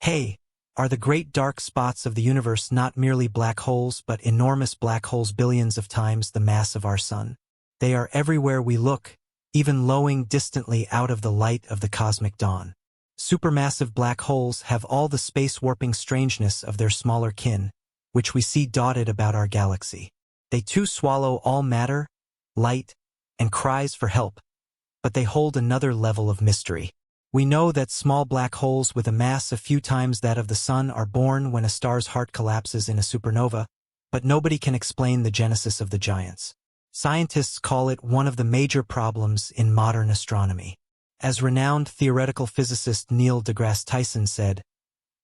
Hey, are the great dark spots of the universe not merely black holes but enormous black holes billions of times the mass of our sun? They are everywhere we look, even lowing distantly out of the light of the cosmic dawn. Supermassive black holes have all the space-warping strangeness of their smaller kin, which we see dotted about our galaxy. They too swallow all matter, light, and cries for help, but they hold another level of mystery. We know that small black holes with a mass a few times that of the sun are born when a star's heart collapses in a supernova, but nobody can explain the genesis of the giants. Scientists call it one of the major problems in modern astronomy. As renowned theoretical physicist Neil deGrasse Tyson said,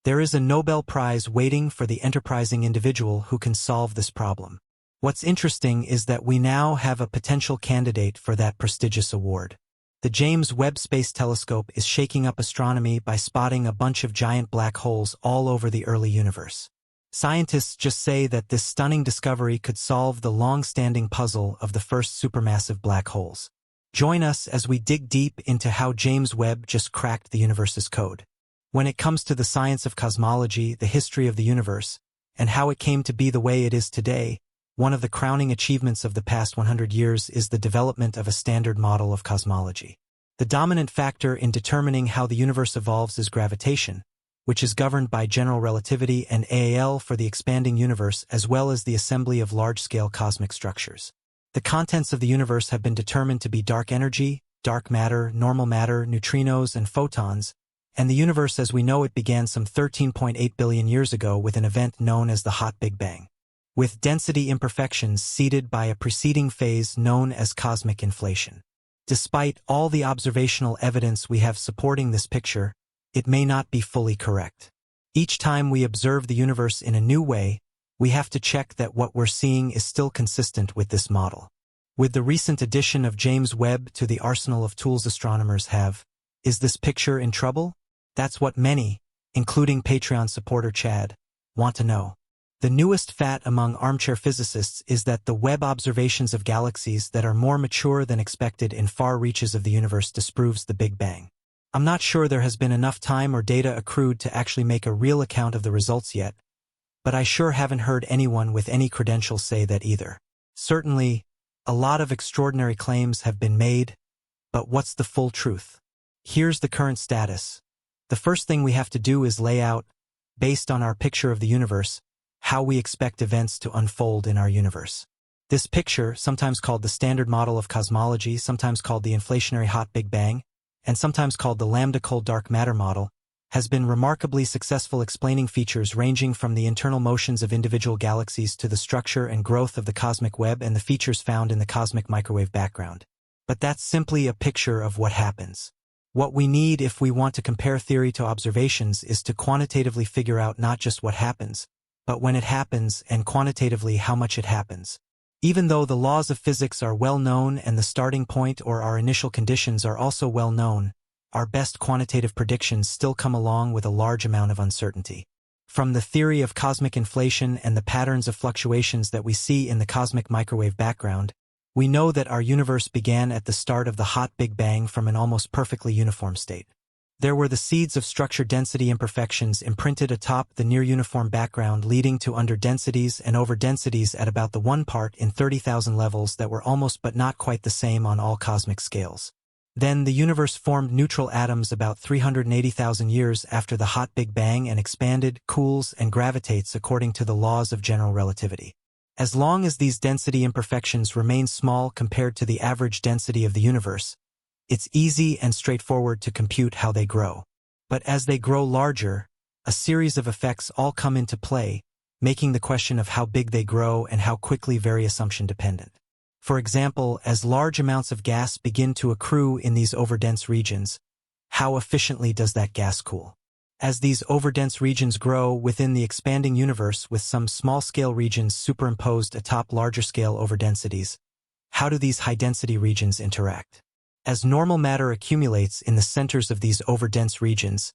"There is a Nobel Prize waiting for the enterprising individual who can solve this problem." What's interesting is that we now have a potential candidate for that prestigious award. The James Webb Space Telescope is shaking up astronomy by spotting a bunch of giant black holes all over the early universe. Scientists just say that this stunning discovery could solve the long-standing puzzle of the first supermassive black holes. Join us as we dig deep into how James Webb just cracked the universe's code. When it comes to the science of cosmology, the history of the universe, and how it came to be the way it is today, one of the crowning achievements of the past 100 years is the development of a standard model of cosmology. The dominant factor in determining how the universe evolves is gravitation, which is governed by general relativity and AAL for the expanding universe as well as the assembly of large-scale cosmic structures. The contents of the universe have been determined to be dark energy, dark matter, normal matter, neutrinos, and photons, and the universe as we know it began some 13.8 billion years ago with an event known as the Hot Big Bang, with density imperfections seeded by a preceding phase known as cosmic inflation. Despite all the observational evidence we have supporting this picture, it may not be fully correct. Each time we observe the universe in a new way, we have to check that what we're seeing is still consistent with this model. With the recent addition of James Webb to the arsenal of tools astronomers have, is this picture in trouble? That's what many, including Patreon supporter Chad, want to know. The newest fat among armchair physicists is that the Webb observations of galaxies that are more mature than expected in far reaches of the universe disproves the Big Bang. I'm not sure there has been enough time or data accrued to actually make a real account of the results yet, but I sure haven't heard anyone with any credentials say that either. Certainly, a lot of extraordinary claims have been made, but what's the full truth? Here's the current status. The first thing we have to do is lay out, based on our picture of the universe, how we expect events to unfold in our universe. This picture, sometimes called the standard model of cosmology, sometimes called the inflationary hot Big Bang, and sometimes called the lambda cold dark matter model, has been remarkably successful explaining features ranging from the internal motions of individual galaxies to the structure and growth of the cosmic web and the features found in the cosmic microwave background. But that's simply a picture of what happens. What we need if we want to compare theory to observations is to quantitatively figure out not just what happens, but when it happens and quantitatively how much it happens. Even though the laws of physics are well known and the starting point or our initial conditions are also well known, our best quantitative predictions still come along with a large amount of uncertainty. From the theory of cosmic inflation and the patterns of fluctuations that we see in the cosmic microwave background, we know that our universe began at the start of the hot Big Bang from an almost perfectly uniform state. There were the seeds of structure density imperfections imprinted atop the near-uniform background leading to underdensities and overdensities at about the 1 part in 30,000 levels that were almost but not quite the same on all cosmic scales. Then the universe formed neutral atoms about 380,000 years after the hot Big Bang and expanded, cools, and gravitates according to the laws of general relativity. As long as these density imperfections remain small compared to the average density of the universe, it's easy and straightforward to compute how they grow. But as they grow larger, a series of effects all come into play, making the question of how big they grow and how quickly very assumption-dependent. For example, as large amounts of gas begin to accrue in these overdense regions, how efficiently does that gas cool? As these overdense regions grow within the expanding universe with some small-scale regions superimposed atop larger-scale overdensities, how do these high-density regions interact? As normal matter accumulates in the centers of these overdense regions,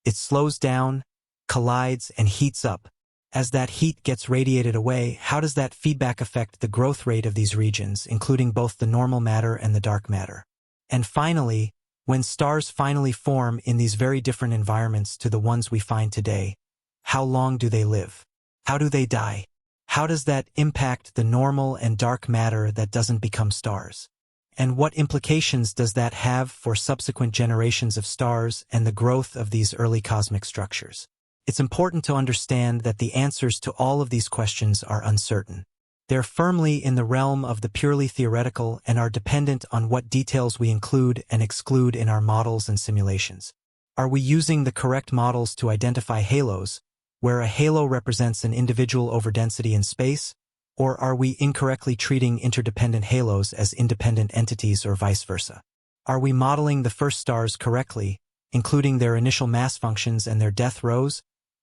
it slows down, collides, and heats up. As that heat gets radiated away, how does that feedback affect the growth rate of these regions, including both the normal matter and the dark matter? And finally, When stars finally form in these very different environments to the ones we find today, how long do they live? How do they die? How does that impact the normal and dark matter that doesn't become stars? And what implications does that have for subsequent generations of stars and the growth of these early cosmic structures? It's important to understand that the answers to all of these questions are uncertain. They're firmly in the realm of the purely theoretical and are dependent on what details we include and exclude in our models and simulations. Are we using the correct models to identify halos, where a halo represents an individual overdensity in space, or are we incorrectly treating interdependent halos as independent entities or vice versa? Are we modeling the first stars correctly, including their initial mass functions and their death rows,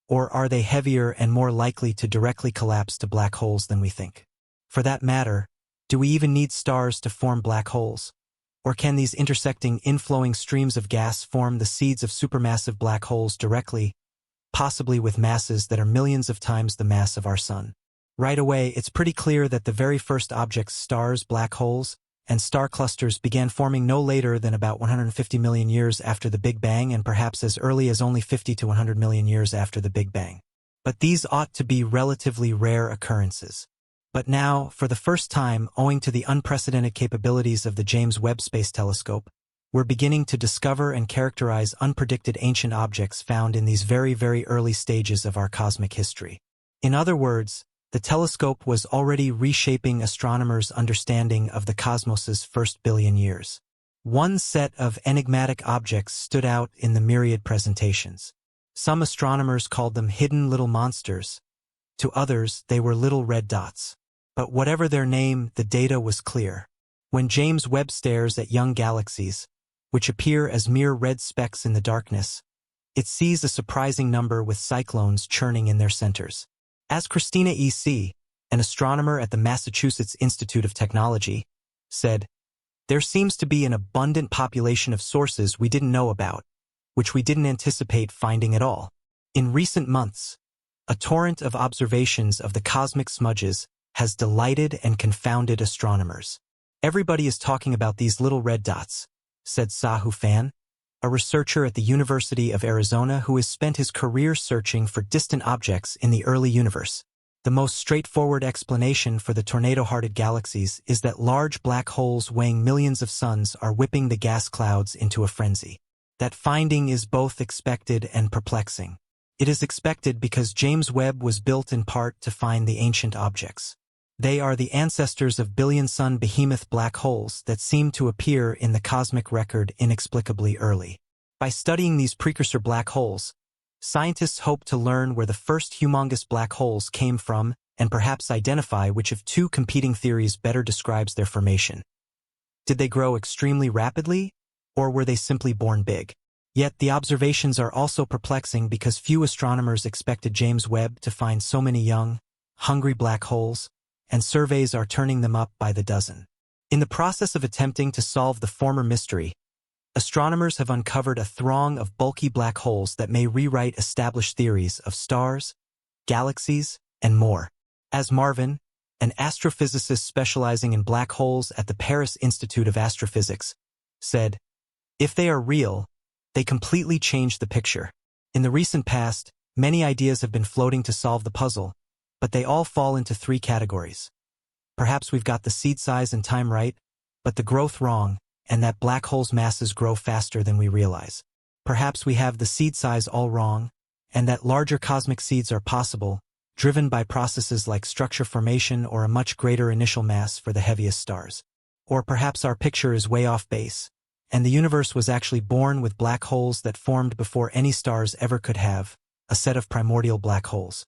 or are they heavier and more likely to directly collapse to black holes than we think? For that matter, do we even need stars to form black holes? Or can these intersecting inflowing streams of gas form the seeds of supermassive black holes directly, possibly with masses that are millions of times the mass of our Sun? Right away, it's pretty clear that the very first objects, stars, black holes, and star clusters began forming no later than about 150 million years after the Big Bang and perhaps as early as only 50 to 100 million years after the Big Bang. But these ought to be relatively rare occurrences. But now, for the first time, owing to the unprecedented capabilities of the James Webb Space Telescope, we're beginning to discover and characterize unpredicted ancient objects found in these very, very early stages of our cosmic history. In other words, the telescope was already reshaping astronomers' understanding of the cosmos's first billion years. One set of enigmatic objects stood out in the myriad presentations. Some astronomers called them hidden little monsters. To others, they were little red dots. But whatever their name, the data was clear. When James Webb stares at young galaxies, which appear as mere red specks in the darkness, it sees a surprising number with cyclones churning in their centers. As Christina E.C., an astronomer at the Massachusetts Institute of Technology, said, "There seems to be an abundant population of sources we didn't know about, which we didn't anticipate finding at all. In recent months, a torrent of observations of the cosmic smudges has delighted and confounded astronomers. Everybody is talking about these little red dots," said Sahu Fan, a researcher at the University of Arizona who has spent his career searching for distant objects in the early universe. The most straightforward explanation for the tornado-hearted galaxies is that large black holes weighing millions of suns are whipping the gas clouds into a frenzy. That finding is both expected and perplexing. It is expected because James Webb was built in part to find the ancient objects. They are the ancestors of billion-sun behemoth black holes that seem to appear in the cosmic record inexplicably early. By studying these precursor black holes, scientists hope to learn where the first humongous black holes came from and perhaps identify which of two competing theories better describes their formation. Did they grow extremely rapidly, or were they simply born big? Yet the observations are also perplexing because few astronomers expected James Webb to find so many young, hungry black holes, and surveys are turning them up by the dozen. In the process of attempting to solve the former mystery, astronomers have uncovered a throng of bulky black holes that may rewrite established theories of stars, galaxies, and more. As Marvin, an astrophysicist specializing in black holes at the Paris Institute of Astrophysics, said, "If they are real, they completely change the picture. In the recent past, many ideas have been floating to solve the puzzle, but they all fall into three categories. Perhaps we've got the seed size and time right, but the growth wrong, and that black holes' masses grow faster than we realize. Perhaps we have the seed size all wrong, and that larger cosmic seeds are possible, driven by processes like structure formation or a much greater initial mass for the heaviest stars. Or perhaps our picture is way off base, and the universe was actually born with black holes that formed before any stars ever could have, a set of primordial black holes."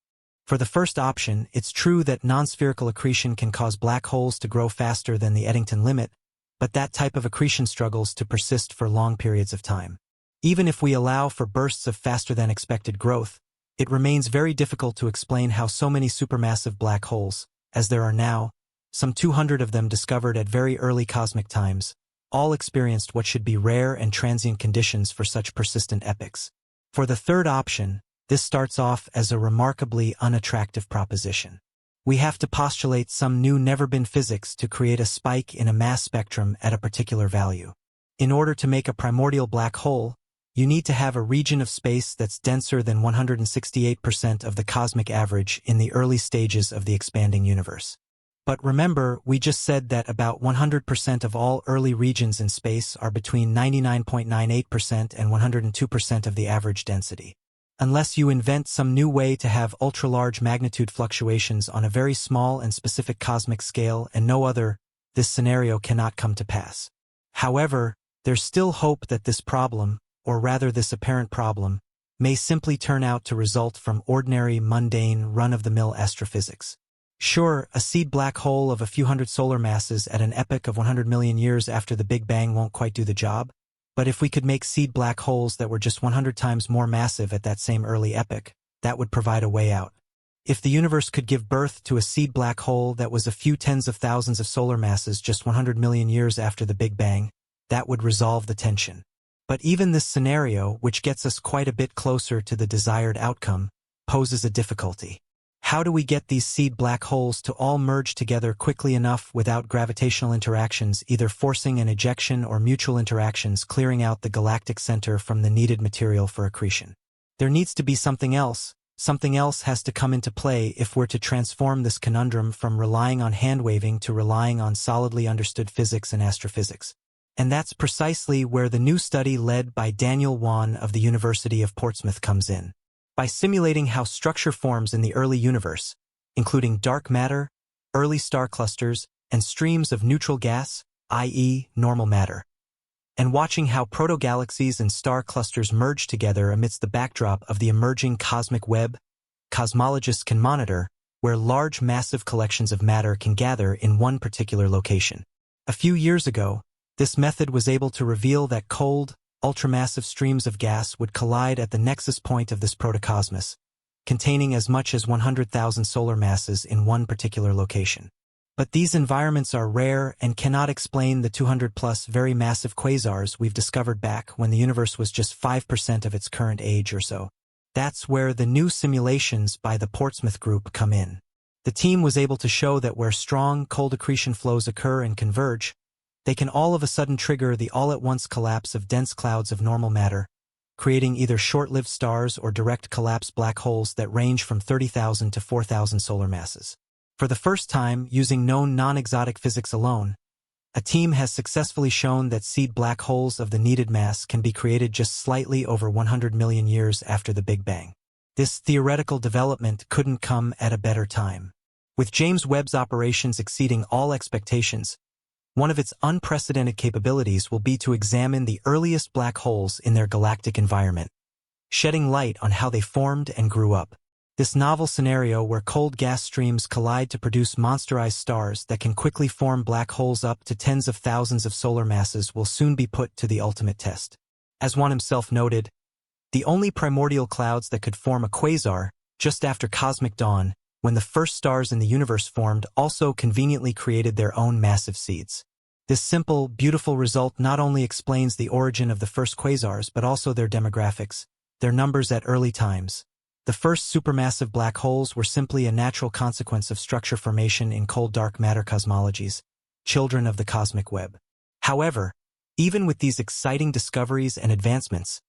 For the first option, it's true that non-spherical accretion can cause black holes to grow faster than the Eddington limit, but that type of accretion struggles to persist for long periods of time. Even if we allow for bursts of faster-than-expected growth, it remains very difficult to explain how so many supermassive black holes, as there are now, some 200 of them discovered at very early cosmic times, all experienced what should be rare and transient conditions for such persistent epochs. For the third option, this starts off as a remarkably unattractive proposition. We have to postulate some new never-been physics to create a spike in a mass spectrum at a particular value. In order to make a primordial black hole, you need to have a region of space that's denser than 168% of the cosmic average in the early stages of the expanding universe. But remember, we just said that about 100% of all early regions in space are between 99.98% and 102% of the average density. Unless you invent some new way to have ultra-large magnitude fluctuations on a very small and specific cosmic scale and no other, this scenario cannot come to pass. However, there's still hope that this problem, or rather this apparent problem, may simply turn out to result from ordinary, mundane, run-of-the-mill astrophysics. Sure, a seed black hole of a few hundred solar masses at an epoch of 100 million years after the Big Bang won't quite do the job, but if we could make seed black holes that were just 100 times more massive at that same early epoch, that would provide a way out. If the universe could give birth to a seed black hole that was a few tens of thousands of solar masses just 100 million years after the Big Bang, that would resolve the tension. But even this scenario, which gets us quite a bit closer to the desired outcome, poses a difficulty. How do we get these seed black holes to all merge together quickly enough without gravitational interactions either forcing an ejection or mutual interactions clearing out the galactic center from the needed material for accretion? There needs to be something else. Something else has to come into play if we're to transform this conundrum from relying on hand-waving to relying on solidly understood physics and astrophysics. And that's precisely where the new study led by Daniel Wan of the University of Portsmouth comes in. By simulating how structure forms in the early universe, including dark matter, early star clusters, and streams of neutral gas, i.e., normal matter, and watching how protogalaxies and star clusters merge together amidst the backdrop of the emerging cosmic web, cosmologists can monitor where large massive collections of matter can gather in one particular location. A few years ago, this method was able to reveal that cold, ultramassive streams of gas would collide at the nexus point of this protocosmos, containing as much as 100,000 solar masses in one particular location. But these environments are rare and cannot explain the 200-plus very massive quasars we've discovered back when the universe was just 5% of its current age or so. That's where the new simulations by the Portsmouth group come in. The team was able to show that where strong cold accretion flows occur and converge, they can all of a sudden trigger the all-at-once collapse of dense clouds of normal matter, creating either short-lived stars or direct collapse black holes that range from 30,000 to 4,000 solar masses. For the first time, using known non-exotic physics alone, a team has successfully shown that seed black holes of the needed mass can be created just slightly over 100 million years after the Big Bang. This theoretical development couldn't come at a better time. With James Webb's operations exceeding all expectations, one of its unprecedented capabilities will be to examine the earliest black holes in their galactic environment, shedding light on how they formed and grew up. This novel scenario where cold gas streams collide to produce monsterized stars that can quickly form black holes up to tens of thousands of solar masses will soon be put to the ultimate test. As Wan himself noted, the only primordial clouds that could form a quasar, just after cosmic dawn, when the first stars in the universe formed, also conveniently created their own massive seeds. This simple, beautiful result not only explains the origin of the first quasars but also their demographics, their numbers at early times. The first supermassive black holes were simply a natural consequence of structure formation in cold dark matter cosmologies, children of the cosmic web. However, even with these exciting discoveries and advancements,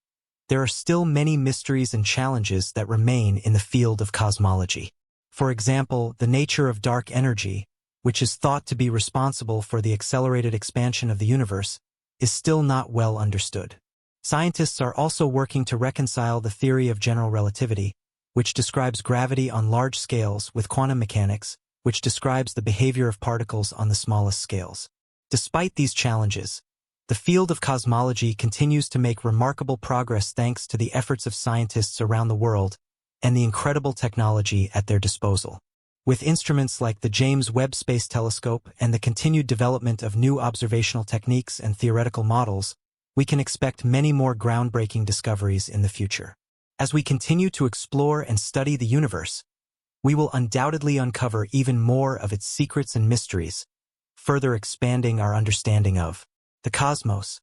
there are still many mysteries and challenges that remain in the field of cosmology. For example, the nature of dark energy, which is thought to be responsible for the accelerated expansion of the universe, is still not well understood. Scientists are also working to reconcile the theory of general relativity, which describes gravity on large scales, with quantum mechanics, which describes the behavior of particles on the smallest scales. Despite these challenges, the field of cosmology continues to make remarkable progress thanks to the efforts of scientists around the world and the incredible technology at their disposal. With instruments like the James Webb Space Telescope and the continued development of new observational techniques and theoretical models, we can expect many more groundbreaking discoveries in the future. As we continue to explore and study the universe, we will undoubtedly uncover even more of its secrets and mysteries, further expanding our understanding of the cosmos.